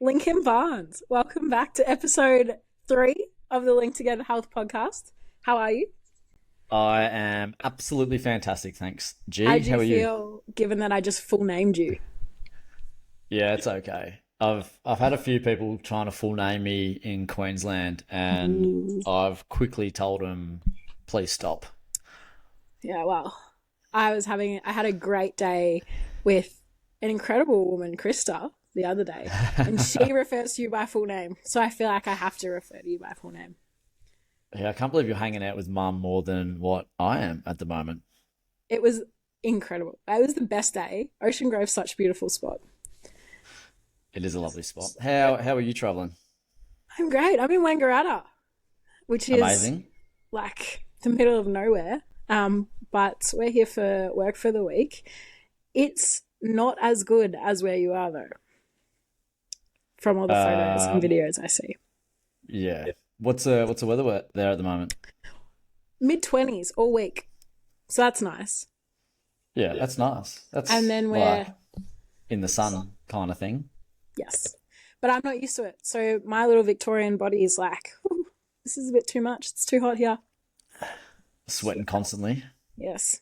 Lincoln Barnes, welcome back to episode 3 of the Link Together Health podcast. How are you? I am absolutely fantastic, thanks. How G, do you how are you? feel given that I just full named you? Yeah, it's okay. I've had a few people trying to full name me in Queensland, and Ooh. I've quickly told them, please stop. Yeah, well, I had a great day with an incredible woman, Krista, the other day, and she refers to you by full name. So I feel like I have to refer to you by full name. Yeah, I can't believe you're hanging out with mum more than what I am at the moment. It was incredible. It was the best day. Ocean Grove's such a beautiful spot. It is a lovely spot. How are you traveling? I'm great. I'm in Wangaratta, which is Amazing. like the middle of nowhere. But we're here for work for the week. It's not as good as where you are though, from all the photos and Um, videos I see. yeah. What's the weather there at the moment? Mid 20s all week, so that's nice. Yeah, that's nice. And That's then like we're in the sun kind of thing. yes, but I'm not used to it. So my little Victorian body is like, "Ooh, this is a bit too much. It's too hot here." Sweating constantly. Yes,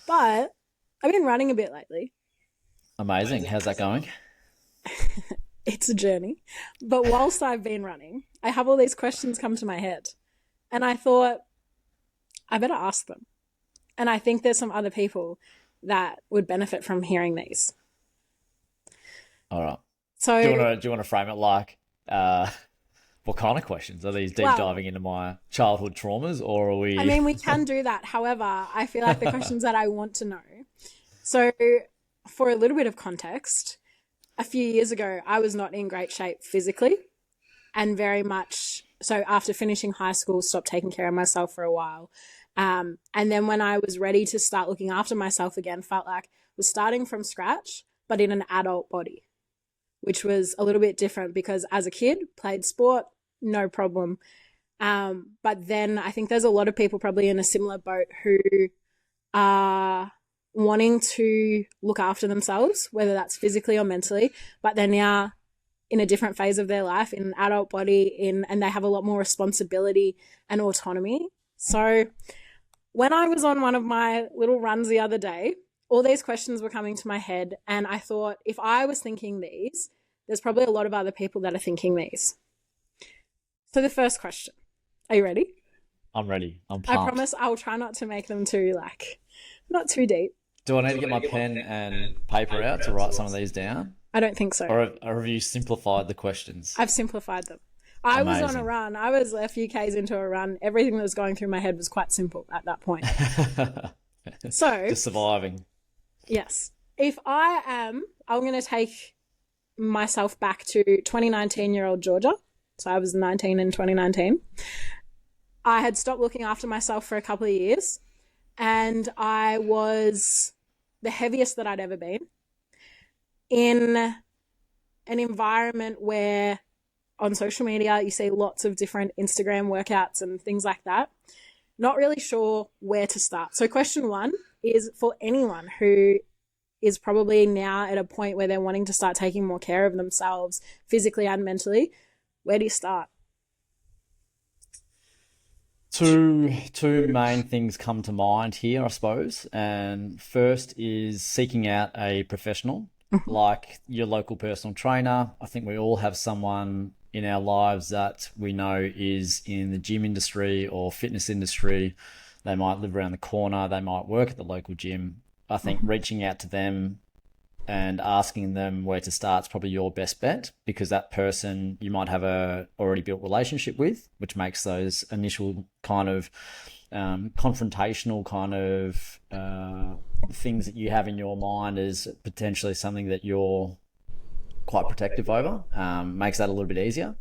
but I've been running a bit lately. Amazing. How's that going? It's a journey. But whilst I've been running, I have all these questions come to my head. And I thought, I better ask them. And I think there's some other people that would benefit from hearing these. All right. So, Do you want to frame it like uh what kind of questions? Are these deep well, diving into my childhood traumas, or are I we mean, we can do that. However, I feel like the questions that I want to know. So, for a little bit of context, a few years ago, I was not in great shape physically and very much so after finishing high school, stopped taking care of myself for a while. And then when I was ready to start looking after myself again, felt like I was starting from scratch, but in an adult body, which was a little bit different because as a kid, played sport, no problem. But then I think there's a lot of people probably in a similar boat who are wanting to look after themselves, whether that's physically or mentally, but they're now in a different phase of their life, in an adult body, and they have a lot more responsibility and autonomy. So when I was on one of my little runs the other day, all these questions were coming to my head, and I thought if I was thinking these, there's probably a lot of other people that are thinking these. So the first question, are you ready? I'm ready. I'm I pumped. promise I'll try not to make them too like not too deep. Do I need to get my pen and paper out to write some of these down? I don't think so. Or have you simplified the questions? I've simplified them. I was on a Amazing. run. I was a few Ks into a run. Everything that was going through my head was quite simple at that point. So, Just surviving. yes, I'm going to take myself back to 2019-year-old Georgia. So I was 19 in 2019. I had stopped looking after myself for a couple of years and I was the heaviest that I'd ever been in an environment where on social media you see lots of different Instagram workouts and things like that. Not really sure where to start. So question one is for anyone who is probably now at a point where they're wanting to start taking more care of themselves physically and mentally. Where do you start? Two main things come to mind here, I suppose. And first is seeking out a professional, like your local personal trainer. I think we all have someone in our lives that we know is in the gym industry or fitness industry. They might live around the corner, they might work at the local gym. I think reaching out to them and asking them where to start is probably your best bet because that person you might have a already built relationship with, which makes those initial kind of confrontational kind of things that you have in your mind as potentially something that you're quite protective over, makes that a little bit easier.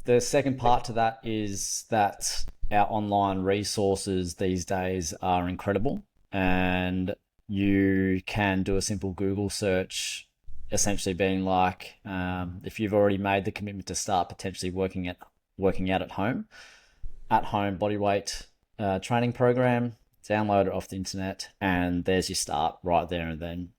The second part to that is that our online resources these days are incredible, and you can do a simple Google search, essentially being like, if you've already made the commitment to start potentially working out at home body weight training program, download it off the internet, and there's your start right there and then.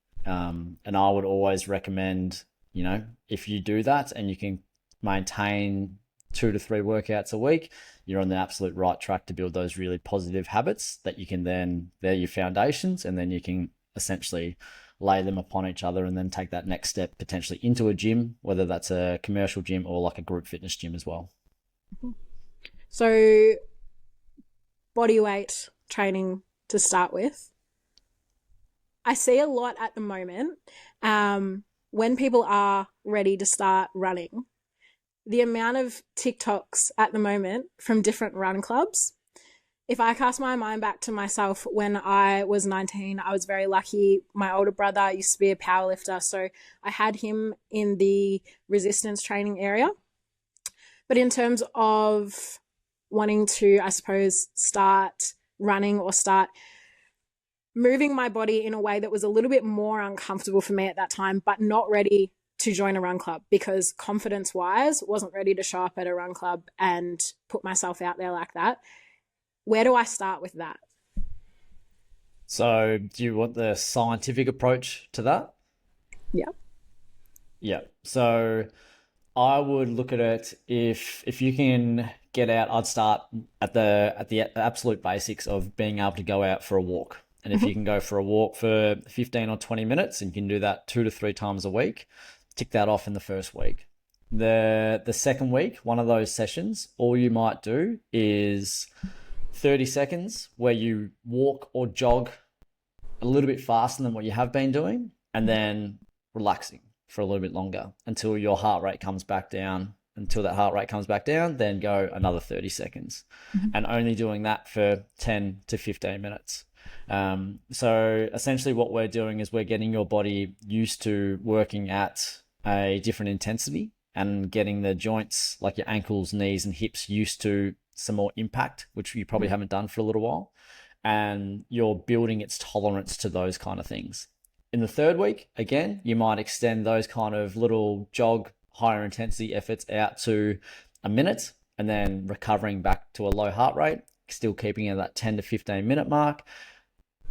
And I would always recommend if you do that and you can maintain 2 to 3 workouts a week, you're on the absolute right track to build those really positive habits that you can then, they're your foundations, and then you can essentially lay them upon each other and then take that next step potentially into a gym, whether that's a commercial gym or like a group fitness gym as well. So body weight training to start with. I see a lot at the moment when people are ready to start running, the amount of TikToks at the moment from different run clubs. If I cast my mind back to myself when I was 19, I was very lucky. My older brother used to be a powerlifter, so I had him in the resistance training area. But in terms of wanting to, I suppose, start running or start moving my body in a way that was a little bit more uncomfortable for me at that time, but not ready to join a run club because confidence-wise, wasn't ready to show up at a run club and put myself out there like that. Where do I start with that? So do you want the scientific approach to that? Yeah. Yeah. So I would look at it, if you can get out, I'd start at the absolute basics of being able to go out for a walk. And if you can go for a walk for 15 or 20 minutes and you can do that 2 to 3 times a week, tick that off in the first week. The second week, one of those sessions, all you might do is 30 seconds where you walk or jog a little bit faster than what you have been doing, and then relaxing for a little bit longer until your heart rate comes back down. Until that heart rate comes back down, then go another 30 seconds and only doing that for 10 to 15 minutes. So essentially what we're doing is we're getting your body used to working at a different intensity and getting the joints like your ankles, knees, and hips used to some more impact, which you probably haven't done for a little while. And you're building its tolerance to those kind of things. In the third week, again, you might extend those kind of little jog, higher intensity efforts out to a minute and then recovering back to a low heart rate, still keeping it at that 10 to 15 minute mark.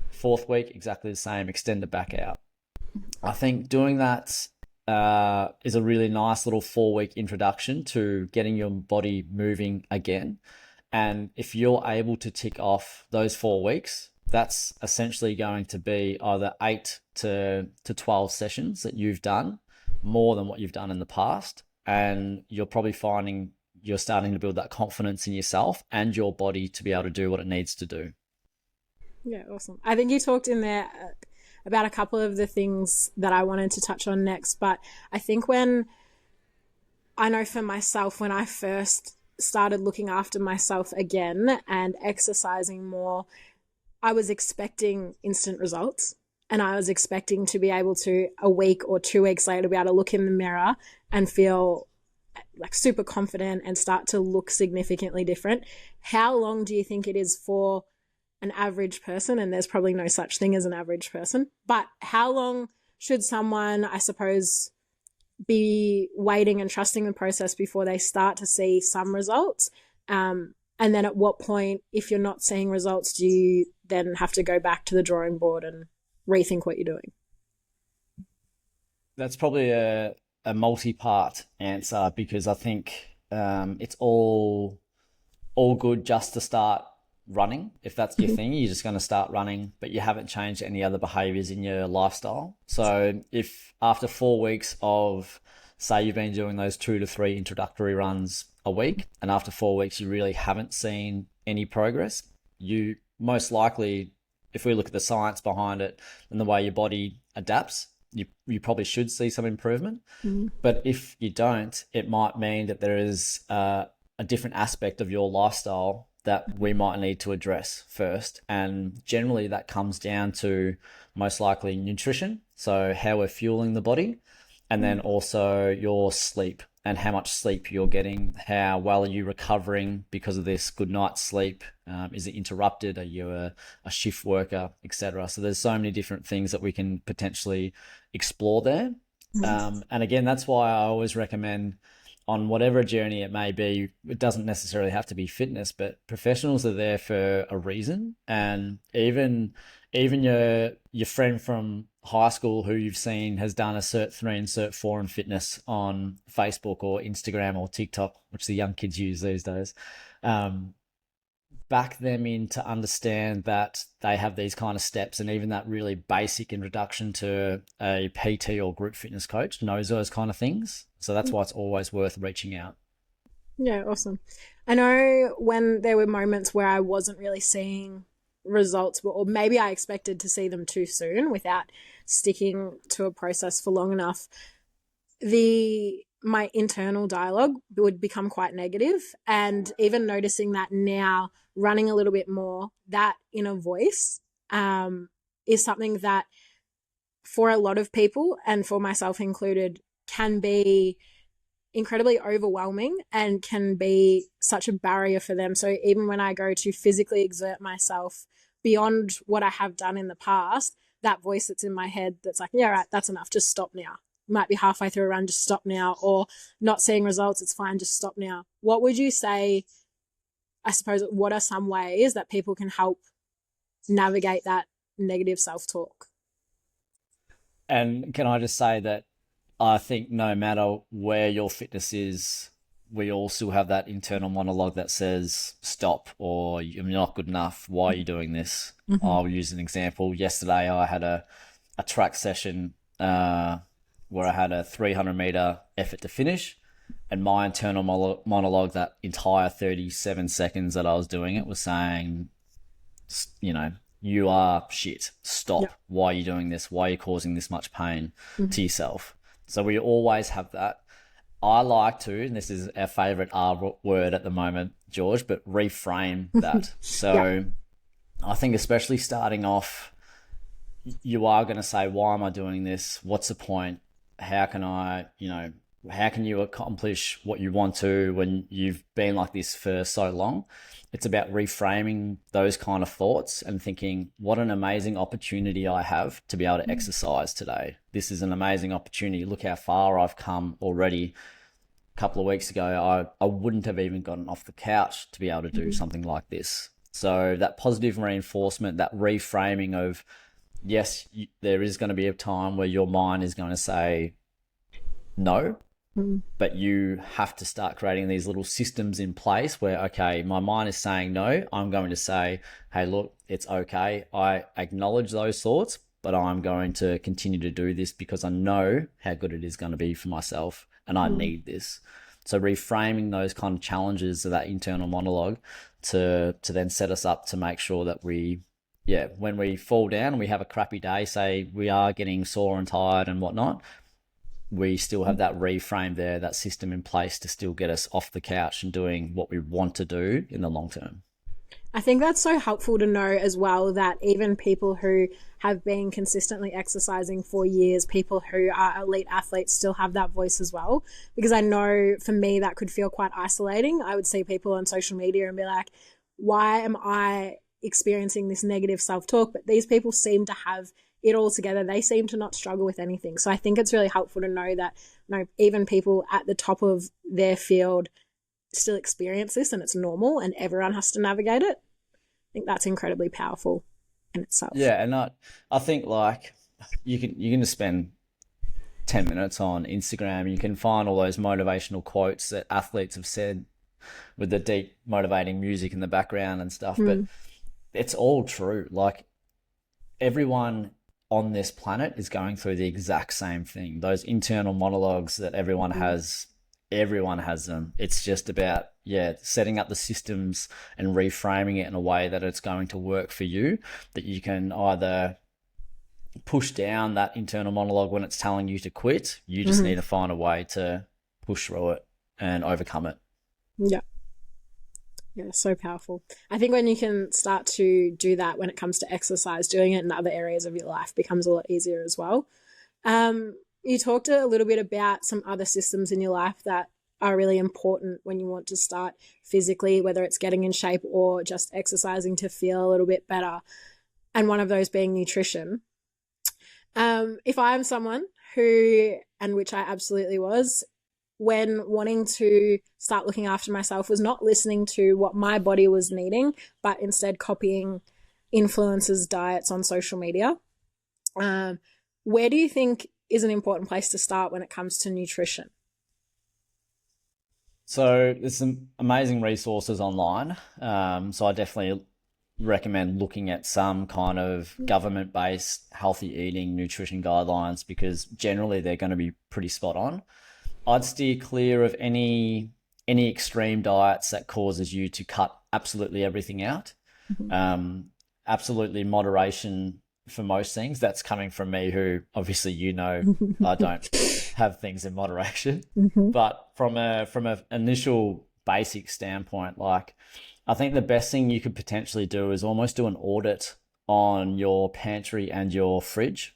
Fourth week, exactly the same, extend it back out. I think doing that is a really nice little 4-week introduction to getting your body moving again. And if you're able to tick off those 4 weeks, that's essentially going to be either 8 to 12 sessions that you've done, more than what you've done in the past. And you're probably finding you're starting to build that confidence in yourself and your body to be able to do what it needs to do. Yeah, awesome. I think you talked in there about a couple of the things that I wanted to touch on next, but I think I know for myself, when I first started looking after myself again and exercising more, I was expecting instant results, and I was expecting to be able to, a week or 2 weeks later, be able to look in the mirror and feel like super confident and start to look significantly different. How long do you think it is for an average person, and there's probably no such thing as an average person, but how long should someone, I suppose, be waiting and trusting the process before they start to see some results? And then at what point, if you're not seeing results, do you then have to go back to the drawing board and rethink what you're doing? That's probably a multi-part answer, because I think it's all good just to start running. If that's your thing, you're just going to start running, but you haven't changed any other behaviors in your lifestyle. So if after 4 weeks of, say, you've been doing those 2 to 3 introductory runs a week, and after 4 weeks you really haven't seen any progress, you most likely, if we look at the science behind it and the way your body adapts, you probably should see some improvement. But if you don't, it might mean that there is a different aspect of your lifestyle that we might need to address first. And generally that comes down to most likely nutrition, so how we're fueling the body, and then also your sleep and how much sleep you're getting. How well are you recovering because of this good night's sleep? Is it interrupted? Are you a shift worker, etc.? So there's so many different things that we can potentially explore there. And again, that's why I always recommend, on whatever journey it may be, it doesn't necessarily have to be fitness, but professionals are there for a reason. And even even your friend from high school who you've seen has done a Cert 3 and Cert 4 in fitness on Facebook or Instagram or TikTok, which the young kids use these days, back them in to understand that they have these kind of steps, and even that really basic introduction to a PT or group fitness coach knows those kind of things. So that's why it's always worth reaching out. Yeah, awesome. I know when there were moments where I wasn't really seeing results, or maybe I expected to see them too soon without sticking to a process for long enough, my internal dialogue would become quite negative. And even noticing that now, running a little bit more, that inner voice is something that for a lot of people, and for myself included, can be incredibly overwhelming and can be such a barrier for them. So even when I go to physically exert myself beyond what I have done in the past, that voice that's in my head that's like, yeah, right, that's enough, just stop now. Might be halfway through a run, just stop now. Or not seeing results, it's fine, just stop now. What would you say, I suppose, what are some ways that people can help navigate that negative self-talk? And can I just say that I think no matter where your fitness is, we all still have that internal monologue that says, stop, or you're not good enough. Why are you doing this? Mm-hmm. I'll use an example. Yesterday, I had a track session where I had a 300-meter effort to finish. And my internal monologue, that entire 37 seconds that I was doing it, was saying, you are shit. Stop. Yep. Why are you doing this? Why are you causing this much pain to yourself? So we always have that. I like to, and this is our favorite R word at the moment, George, but reframe that. So I think especially starting off, you are going to say, why am I doing this? What's the point? How can how can you accomplish what you want to when you've been like this for so long? It's about reframing those kind of thoughts and thinking, what an amazing opportunity I have to be able to exercise today. This is an amazing opportunity. Look how far I've come already. A couple of weeks ago, I wouldn't have even gotten off the couch to be able to do something like this. So that positive reinforcement, that reframing of, yes, there is going to be a time where your mind is going to say no, but you have to start creating these little systems in place where, okay, my mind is saying no. I'm going to say, hey, look, it's okay. I acknowledge those thoughts, but I'm going to continue to do this because I know how good it is going to be for myself and I need this. So reframing those kind of challenges of that internal monologue to then set us up to make sure that when we fall down and we have a crappy day, say we are getting sore and tired and whatnot, we still have that reframe there, that system in place to still get us off the couch and doing what we want to do in the long term. I think that's so helpful to know as well, that even people who have been consistently exercising for years, people who are elite athletes, still have that voice as well. Because I know for me that could feel quite isolating. I would see people on social media and be like, why am I experiencing this negative self-talk? But these people seem to have it all together. They seem to not struggle with anything. So I think it's really helpful to know that even people at the top of their field still experience this, and it's normal and everyone has to navigate it. I think that's incredibly powerful in itself. Yeah, and I think like you can just spend 10 minutes on Instagram. You can find all those motivational quotes that athletes have said with the deep motivating music in the background and stuff, but it's all true. Like everyone on this planet is going through the exact same thing. Those internal monologues that everyone has them. It's just about, setting up the systems and reframing it in a way that it's going to work for you, that you can either push down that internal monologue when it's telling you to quit. You just need to find a way to push through it and overcome it. Yeah. Yeah, so powerful. I think when you can start to do that when it comes to exercise, doing it in other areas of your life becomes a lot easier as well. You talked a little bit about some other systems in your life that are really important when you want to start physically, whether it's getting in shape or just exercising to feel a little bit better. And one of those being nutrition. If I'm someone who, and which I absolutely was, when wanting to start looking after myself, was not listening to what my body was needing, but instead copying influencers' diets on social media. Where do you think is an important place to start when it comes to nutrition? So there's some amazing resources online. So I definitely recommend looking at some kind of government-based healthy eating nutrition guidelines because generally they're going to be pretty spot on. I'd steer clear of any extreme diets that causes you to cut absolutely everything out. Um, Absolutely moderation for most things. That's coming from me, who obviously I don't have things in moderation. But from a initial basic standpoint, like I think the best thing you could potentially do is almost do an audit on your pantry and your fridge.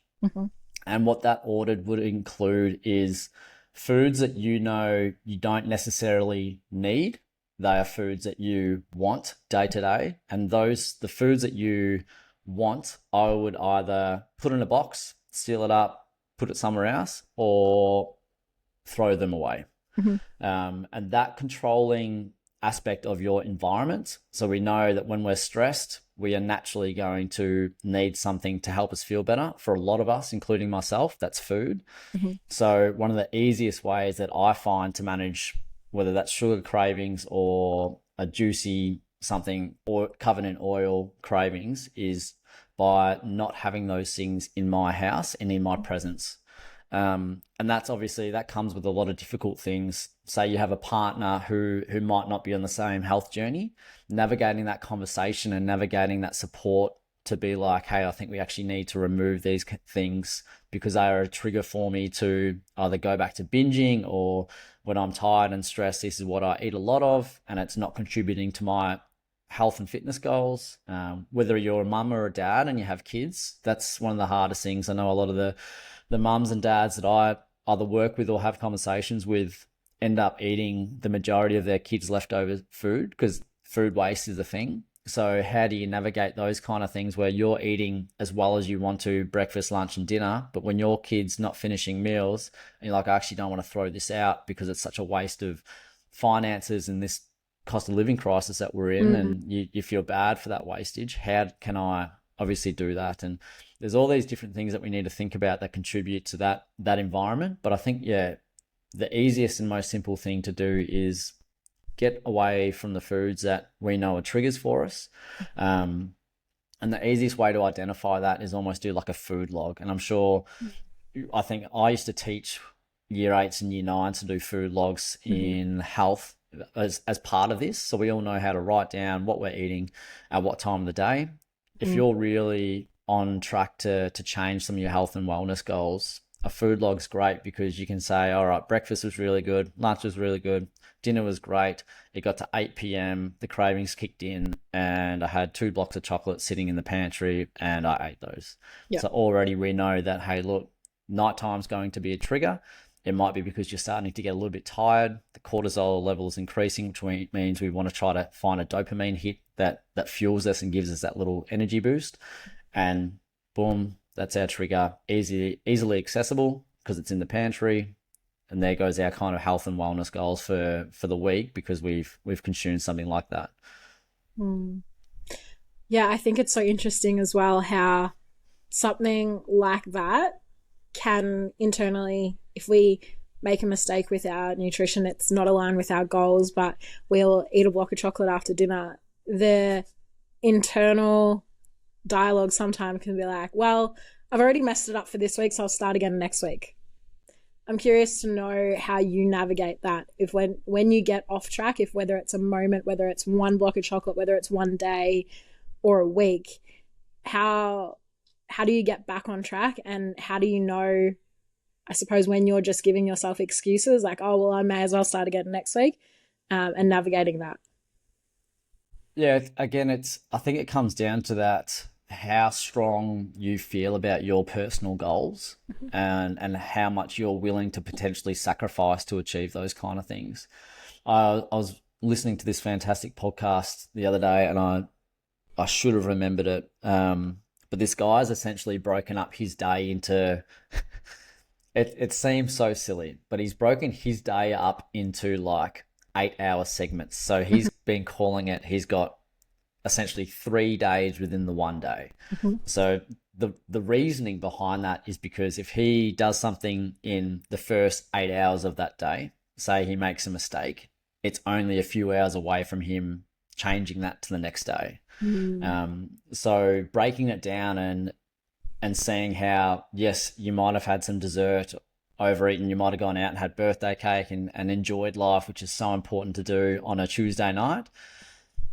And what that audit would include is foods that you know you don't necessarily need. They are foods that you want day to day. And the foods that you want, I would either put in a box, seal it up, put it somewhere else, or throw them away. And that controlling aspect of your environment. So we know that when we're stressed, we are naturally going to need something to help us feel better. For a lot of us, including myself, that's food. So one of the easiest ways that I find to manage, whether that's sugar cravings or a juicy something or covered in oil cravings, is by not having those things in my house and in my presence. And that's obviously, that comes with a lot of difficult things. Say you have a partner who might not be on the same health journey, navigating that conversation and navigating that support to be like, hey, I think we actually need to remove these things because they are a trigger for me to either go back to binging, or when I'm tired and stressed, this is what I eat a lot of, and it's not contributing to my health and fitness goals. Whether you're a mum or a dad and you have kids, that's one of the hardest things. I know a lot of the mums and dads that I either work with or have conversations with end up eating the majority of their kids' leftover food because food waste is a thing. So how do you navigate those kind of things where you're eating as well as you want to, breakfast, lunch, and dinner, but when your kid's not finishing meals and you're like, I actually don't want to throw this out because it's such a waste of finances in this cost of living crisis that we're in, and you feel bad for that wastage. How can I obviously do that? And there's all these different things that we need to think about that contribute to that environment. But I think, the easiest and most simple thing to do is get away from the foods that we know are triggers for us. And the easiest way to identify that is almost do like a food log. And I think I used to teach year 8s and year 9s to do food logs in health as part of this. So we all know how to write down what we're eating at what time of the day. If you're really on track to change some of your health and wellness goals, a food log's great because you can say, all right, breakfast was really good, lunch was really good, dinner was great. It got to 8 p.m, the cravings kicked in, and I had 2 blocks of chocolate sitting in the pantry and I ate those. So already we know that, hey, look, nighttime's going to be a trigger. It might be because you're starting to get a little bit tired. The cortisol level is increasing, which means we want to try to find a dopamine hit that fuels us and gives us that little energy boost. And boom, that's our trigger. Easily accessible because it's in the pantry. And there goes our kind of health and wellness goals for the week because we've consumed something like that. Yeah, I think it's so interesting as well how something like that can internally, if we make a mistake with our nutrition, it's not aligned with our goals, but we'll eat a block of chocolate after dinner, the internal dialogue sometimes can be like, well, I've already messed it up for this week, so I'll start again next week. I'm curious to know how you navigate that. If when you get off track, if whether it's a moment, whether it's one block of chocolate, whether it's one day or a week, how do you get back on track, and how do you know, I suppose, when you're just giving yourself excuses like, oh, well, I may as well start again next week, and navigating that? Yeah, again, I think it comes down to that, how strong you feel about your personal goals and how much you're willing to potentially sacrifice to achieve those kind of things. I was listening to this fantastic podcast the other day and I should have remembered it. But this guy's essentially broken up his day into, it seems so silly, but he's broken his day up into like 8-hour segments. So he's been calling it, he's got essentially 3 days within the one day. So the reasoning behind that is because if he does something in the first 8 hours of that day, say he makes a mistake, it's only a few hours away from him changing that to the next day. So breaking it down and seeing how, yes, you might have had some dessert, overeaten, you might have gone out and had birthday cake and enjoyed life, which is so important to do on a Tuesday night.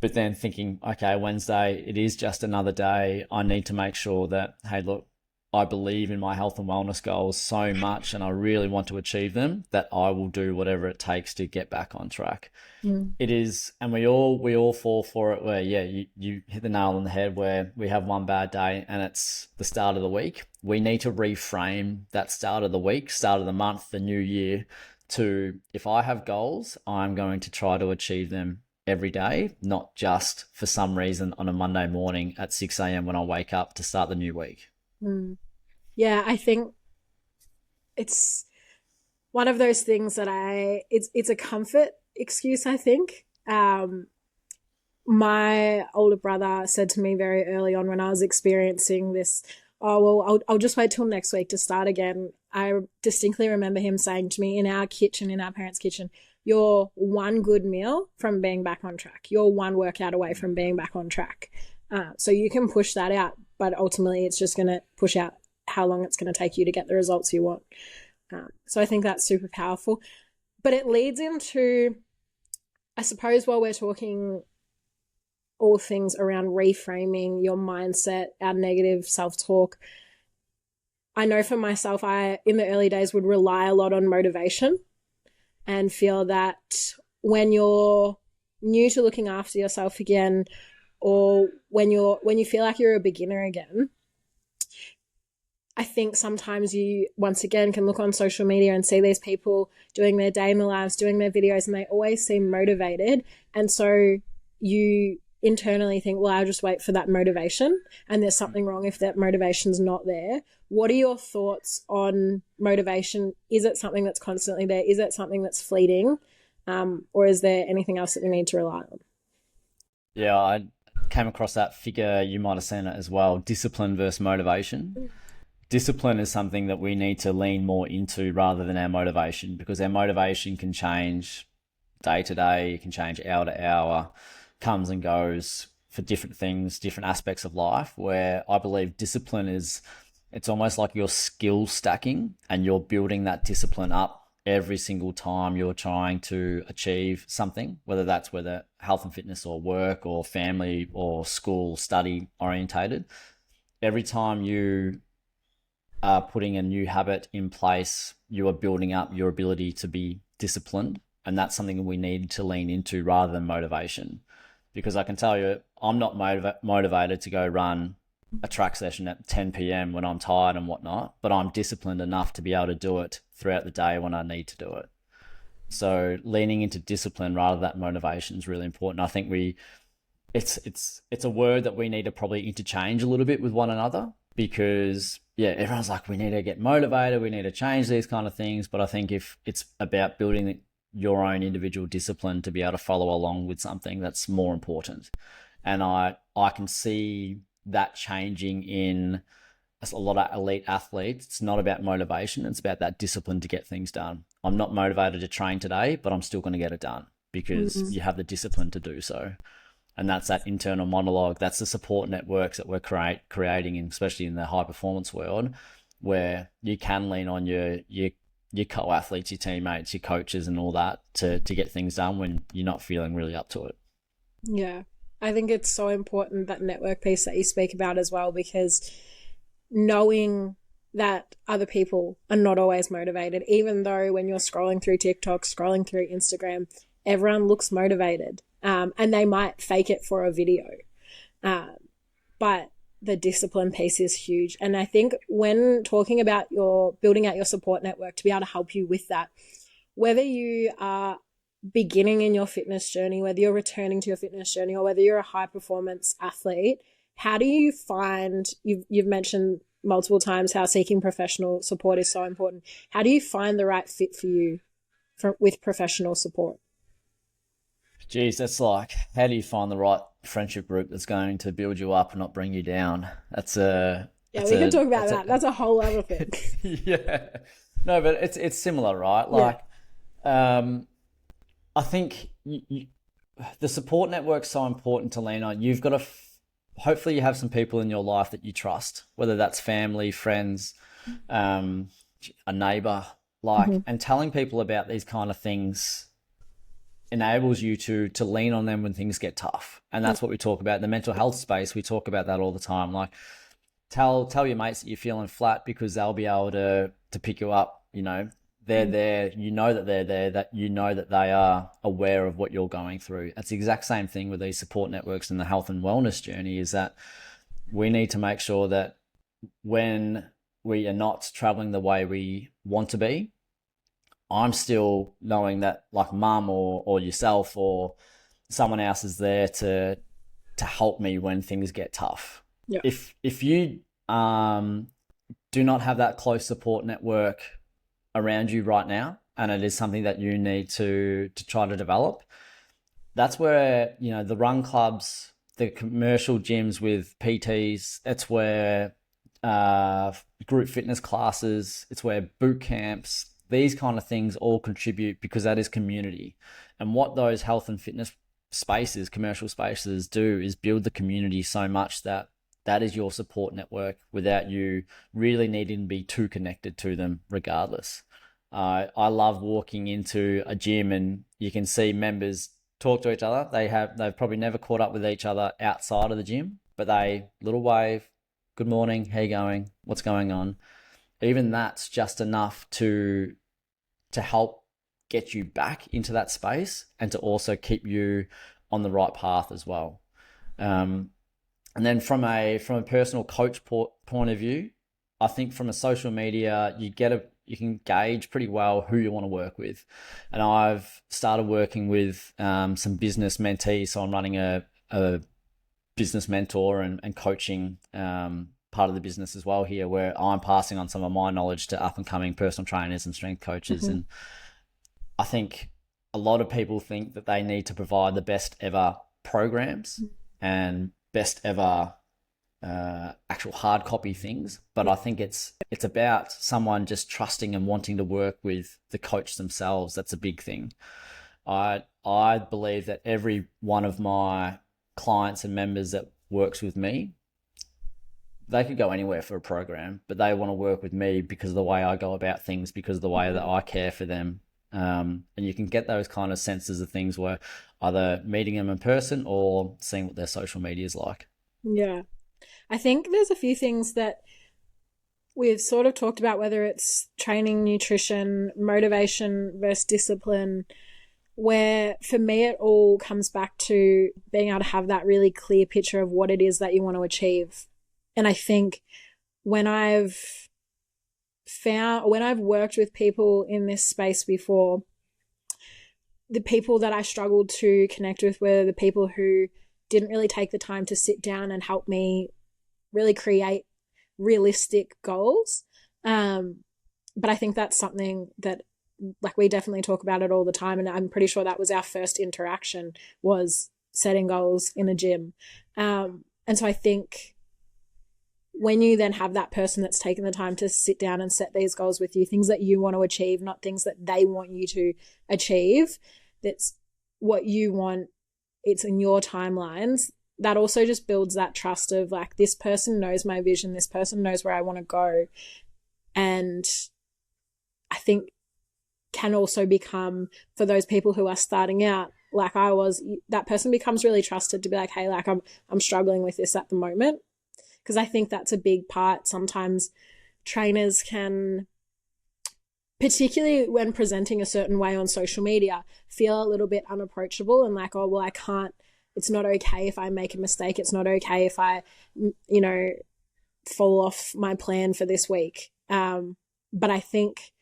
But then thinking, okay, Wednesday, it is just another day. I need to make sure that, hey, look, I believe in my health and wellness goals so much and I really want to achieve them that I will do whatever it takes to get back on track. It is, and we all fall for it where, yeah, you hit the nail on the head where we have one bad day and it's the start of the week. We need to reframe that start of the week, start of the month, the new year to, if I have goals, I'm going to try to achieve them every day, not just for some reason on a Monday morning at 6 a.m. when I wake up to start the new week. Yeah, I think it's one of those things that it's a comfort excuse, I think. My older brother said to me very early on when I was experiencing this, oh, well, I'll just wait till next week to start again. I distinctly remember him saying to me in our parents' kitchen, you're one good meal from being back on track. You're one workout away from being back on track. So you can push that out, but ultimately it's just going to push out how long it's going to take you to get the results you want. So I think that's super powerful. But it leads into, I suppose, while we're talking all things around reframing your mindset, our negative self-talk, I know for myself, I, in the early days, would rely a lot on motivation and feel that when you're new to looking after yourself again, or when you feel like you're a beginner again, I think sometimes you, once again, can look on social media and see these people doing their day in the lives, doing their videos, and they always seem motivated. And so you internally think, well, I'll just wait for that motivation. And there's something wrong if that motivation's not there. What are your thoughts on motivation? Is it something that's constantly there? Is it something that's fleeting? Or is there anything else that we need to rely on? Yeah, I came across that figure. You might have seen it as well. Discipline versus motivation. Discipline is something that we need to lean more into rather than our motivation, because our motivation can change day to day, it can change hour to hour, comes and goes for different things, different aspects of life, where I believe discipline is, it's almost like you're skill stacking and you're building that discipline up every single time you're trying to achieve something, whether that's health and fitness or work or family or school, study orientated. Every time you are putting a new habit in place, you are building up your ability to be disciplined. And that's something we need to lean into rather than motivation. Because I can tell you, I'm not motivated to go run a track session at 10 p.m. when I'm tired and whatnot, but I'm disciplined enough to be able to do it throughout the day when I need to do it. So leaning into discipline rather than motivation is really important. I think it's a word that we need to probably interchange a little bit with one another, because everyone's like, we need to get motivated, we need to change these kind of things. But I think if it's about building your own individual discipline to be able to follow along with something, that's more important. And I can see that changing in a lot of elite athletes. It's not about motivation, it's about that discipline to get things done. I'm not motivated to train today, but I'm still going to get it done because you have the discipline to do so. And that's that internal monologue. That's the support networks that we're creating, especially in the high performance world, where you can lean on your co-athletes, your teammates, your coaches and all that to get things done when you're not feeling really up to it. Yeah. I think it's so important, that network piece that you speak about as well, because knowing that other people are not always motivated, even though when you're scrolling through TikTok, scrolling through Instagram, everyone looks motivated, and they might fake it for a video. But the discipline piece is huge. And I think when talking about building out your support network to be able to help you with that, whether you are beginning in your fitness journey, whether you're returning to your fitness journey, or whether you're a high performance athlete, how do you find, you've mentioned multiple times how seeking professional support is so important. How do you find the right fit for you with professional support? Geez, that's like, how do you find the right friendship group that's going to build you up and not bring you down? Yeah, we can talk about that's a, that. That's a whole other thing. yeah. No, but it's similar, right? Yeah. Like, I think the support network's so important to lean on. You've got to, hopefully, you have some people in your life that you trust, whether that's family, friends, um, a neighbor, like, Mhm. and telling people about these kind of things enables you to lean on them when things get tough. And Yeah. that's what we talk about in the mental health space. We talk about that all the time. Like, tell your mates that you're feeling flat, because they'll be able to pick you up. They're there. You know that they're there. That you know that they are aware of what you're going through. It's the exact same thing with these support networks and the health and wellness journey. Is that we need to make sure that when we are not traveling the way we want to be, I'm still knowing that, like, mum or yourself or someone else is there to help me when things get tough. Yeah. If you do not have that close support network around you right now, and it is something that you need to try to develop, that's where, the run clubs, the commercial gyms with PTs, that's where group fitness classes, it's where boot camps, these kind of things all contribute, because that is community. And what those health and fitness spaces, commercial spaces, do is build the community so much that that is your support network without you really needing to be too connected to them regardless. I love walking into a gym and you can see members talk to each other. They've probably never caught up with each other outside of the gym, but they little wave, good morning, how you going, what's going on. Even that's just enough to help get you back into that space and to also keep you on the right path as well. And then from a personal coach point of view, I think from a social media, you can gauge pretty well who you want to work with. And I've started working with some business mentees, so I'm running a business mentor and coaching part of the business as well here, where I'm passing on some of my knowledge to up and coming personal trainers and strength coaches. Mhm. And I think a lot of people think that they need to provide the best ever programs and best ever actual hard copy things, but I think it's about someone just trusting and wanting to work with the coach themselves. That's a big thing. I believe that every one of my clients and members that works with me, they could go anywhere for a program, but they want to work with me because of the way I go about things, because of the way that I care for them. And you can get those kind of senses of things where either meeting them in person or seeing what their social media is like. Yeah. I think there's a few things that we've sort of talked about, whether it's training, nutrition, motivation versus discipline, where for me it all comes back to being able to have that really clear picture of what it is that you want to achieve. And I think when I've worked with people in this space before, the people that I struggled to connect with were the people who didn't really take the time to sit down and help me really create realistic goals. But I think that's something that, like, we definitely talk about it all the time. And I'm pretty sure that was our first interaction, was setting goals in a gym. And so I think when you then have that person that's taken the time to sit down and set these goals with you, things that you want to achieve, not things that they want you to achieve, that's what you want, it's in your timelines, that also just builds that trust of, like, this person knows my vision, this person knows where I want to go. And I think can also become, for those people who are starting out, like I was, that person becomes really trusted to be like, hey, like, I'm struggling with this at the moment. Because I think that's a big part. Sometimes trainers can, particularly when presenting a certain way on social media, feel a little bit unapproachable and like, oh, well, I can't, it's not okay if I make a mistake. It's not okay if I, fall off my plan for this week. But I think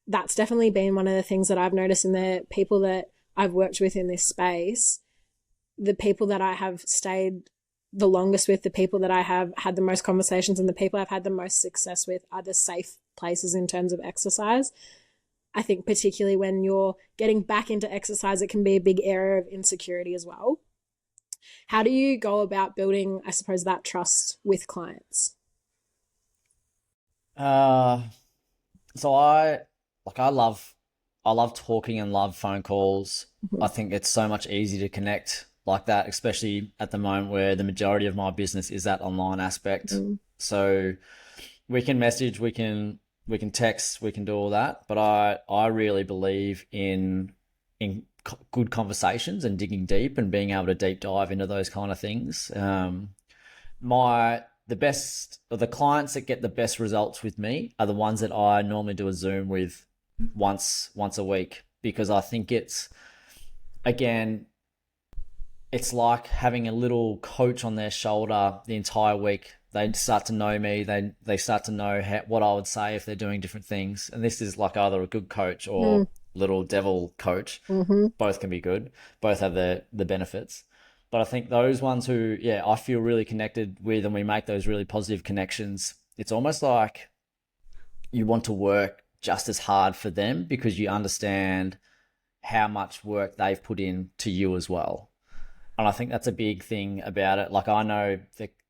that's definitely been one of the things that I've noticed in the people that I've worked with in this space. The people that I have stayed the longest with, the people that I have had the most conversations, and the people I've had the most success with are the safe places in terms of exercise. I think particularly when you're getting back into exercise, it can be a big area of insecurity as well. How do you go about building, I suppose, that trust with clients? Uh, so I love talking and love phone calls. I think it's so much easier to connect like that, especially at the moment where the majority of my business is that online aspect. Mm. So we can message, we can text, we can do all that, but I really believe in good conversations and digging deep and being able to deep dive into those kind of things. My the best or the clients that get the best results with me are the ones that I normally do a Zoom with once a week, because I think it's, again, it's like having a little coach on their shoulder the entire week. They start to know me. They start to know what I would say if they're doing different things. And this is like either a good coach or Mm. little devil coach. Mm-hmm. Both can be good. Both have the benefits. But I think those ones who, yeah, I feel really connected with, and we make those really positive connections. It's almost like you want to work just as hard for them because you understand how much work they've put in to you as well. And I think that's a big thing about it. Like, I know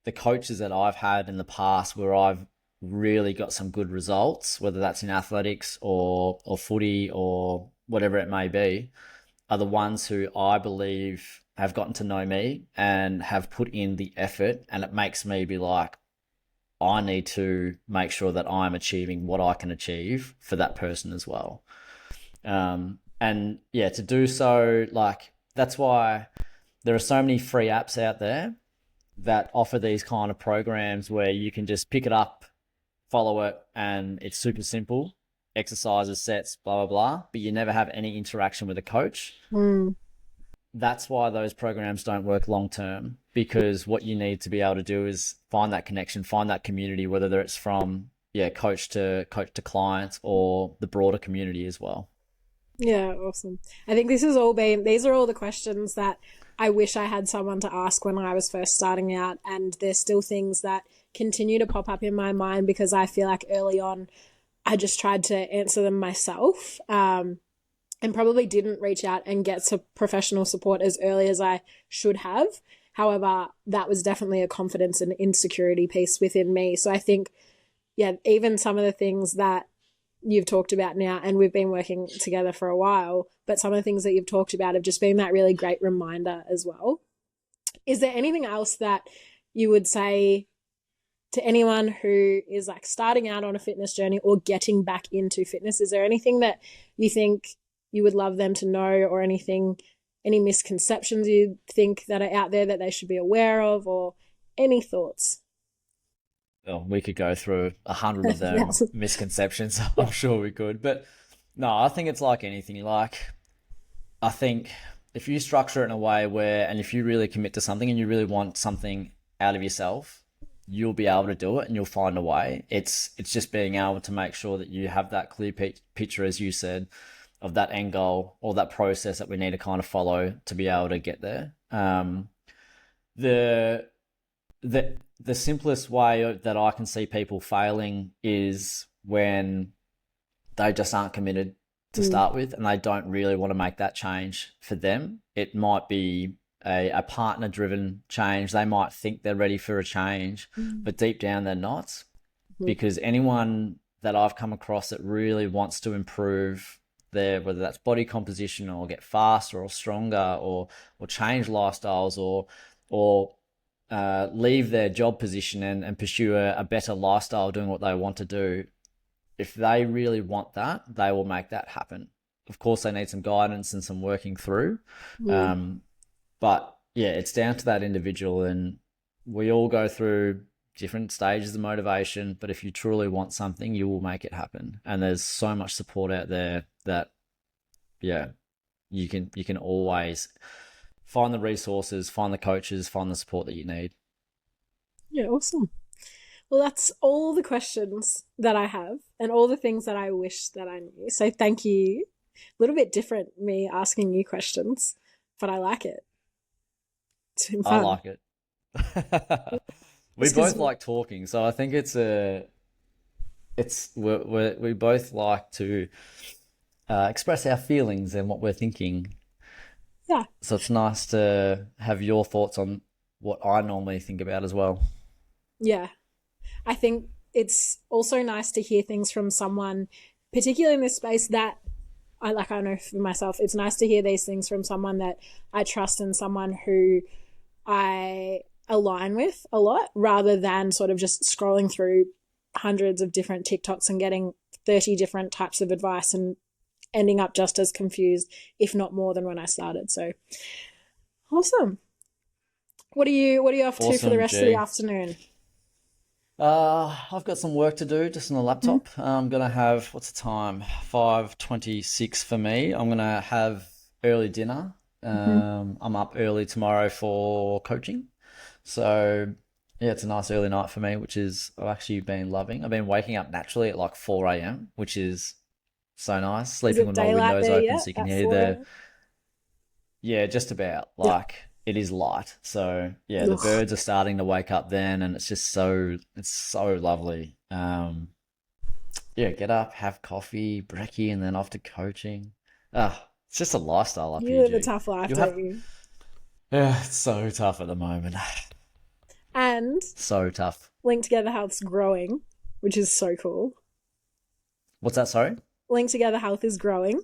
the coaches that I've had in the past where I've really got some good results, whether that's in athletics or footy or whatever it may be, are the ones who I believe have gotten to know me and have put in the effort. And it makes me be like, I need to make sure that I'm achieving what I can achieve for that person as well. And yeah, to do so, like, that's why there are so many free apps out there that offer these kind of programs where you can just pick it up, follow it, and it's super simple. Exercises, sets, blah, blah, blah, but you never have any interaction with a coach. Mm. That's why those programs don't work long term, because what you need to be able to do is find that connection, find that community, whether it's from, yeah, coach to clients or the broader community as well. Yeah, awesome. I think these are all the questions that I wish I had someone to ask when I was first starting out. And there's still things that continue to pop up in my mind because I feel like early on I just tried to answer them myself, and probably didn't reach out and get professional support as early as I should have. However, that was definitely a confidence and insecurity piece within me. So I think, yeah, even some of the things that you've talked about now, and we've been working together for a while, but some of the things that you've talked about have just been that really great reminder as well. Is there anything else that you would say to anyone who is like starting out on a fitness journey or getting back into fitness? Is there anything that you think you would love them to know, or any misconceptions you think that are out there that they should be aware of, or any thoughts? Well, we could go through 100 of them Yes. misconceptions. I'm sure we could, but no, I think it's like anything. Like, I think if you structure it in a way where, and if you really commit to something and you really want something out of yourself, you'll be able to do it and you'll find a way. It's just being able to make sure that you have that clear picture, as you said, of that end goal or that process that we need to kind of follow to be able to get there. The the simplest way that I can see people failing is when they just aren't committed to Mm. start with and they don't really want to make that change for them. It might be a partner driven change. They might think they're ready for a change, Mm. but deep down they're not. Mhm. Because anyone that I've come across that really wants to improve their, whether that's body composition or get faster or stronger or change lifestyles or leave their job position and pursue a better lifestyle doing what they want to do, if they really want that, they will make that happen. Of course, they need some guidance and some working through. Mm. Um, but yeah, it's down to that individual, and we all go through different stages of motivation. But if you truly want something, you will make it happen. And there's so much support out there that, yeah, you can always find the resources, find the coaches, find the support that you need. Yeah, awesome. Well, that's all the questions that I have and all the things that I wish that I knew. So thank you. A little bit different, me asking you questions, but I like it. It's been I fun. like it. We Just because, both like talking, so I think we both like to express our feelings and what we're thinking. Yeah. So it's nice to have your thoughts on what I normally think about as well. Yeah. I think it's also nice to hear things from someone, particularly in this space that I know for myself, it's nice to hear these things from someone that I trust and someone who I align with a lot rather than sort of just scrolling through hundreds of different TikToks and getting 30 different types of advice and ending up just as confused, if not more than when I started. So awesome. What are you off to for the Awesome, rest of the G. afternoon? I've got some work to do just on the laptop. I'm gonna have, what's the time? 5:26 for me. I'm gonna have early dinner. Mm-hmm. I'm up early tomorrow for coaching. So yeah, it's a nice early night for me, which is I've actually been loving. I've been waking up naturally at like 4 a.m., which is so nice. Is Sleeping it with my daylight windows there open so yet you can at hear 4 the, a.m.? yeah, just about. Yeah. Like it is light. So yeah, the Ugh. birds are starting to wake up then and it's so lovely. Yeah, get up, have coffee, brekkie, and then off to coaching. It's just a lifestyle up You here, live a G. tough life, You don't have, you? yeah, it's so tough at the moment. And So tough. Link Together Health's growing, which is so cool. What's that, sorry? Link Together Health is growing.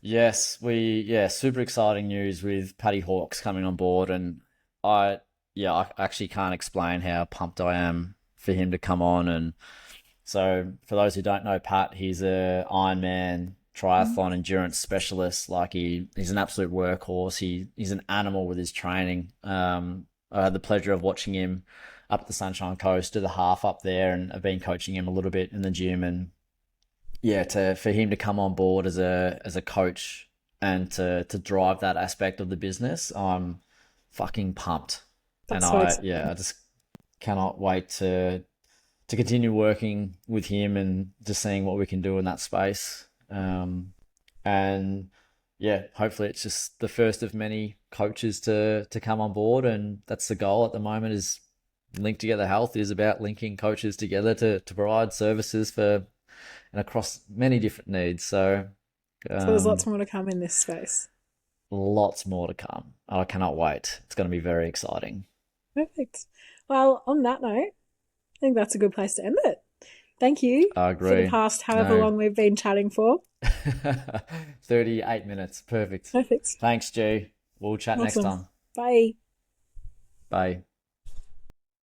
Yes, yeah, super exciting news with Paddy Hawks coming on board, and I, yeah, I actually can't explain how pumped I am for him to come on. And so, for those who don't know Pat, he's a Ironman triathlon endurance specialist. Like he's an absolute workhorse. He's an animal with his training. I had the pleasure of watching him up at the Sunshine Coast do the half up there, and I've been coaching him a little bit in the gym, and yeah, to for him to come on board as a coach and to drive that aspect of the business, I'm fucking pumped. And That's so I exciting. just cannot wait to continue working with him and just seeing what we can do in that space. And yeah, hopefully it's just the first of many coaches to come on board, and that's the goal at the moment. Is Link Together Health is about linking coaches together to provide services for and across many different needs. So So there's lots um, more to come in this space. lots more to come. I cannot wait. It's going to be very exciting. Perfect. Well, on that note, I think that's a good place to end it. Thank you I for the agree. past however No, long we've been chatting for. 38 minutes. Perfect. Perfect. Thanks, G. We'll chat next Awesome. time. Bye. Bye.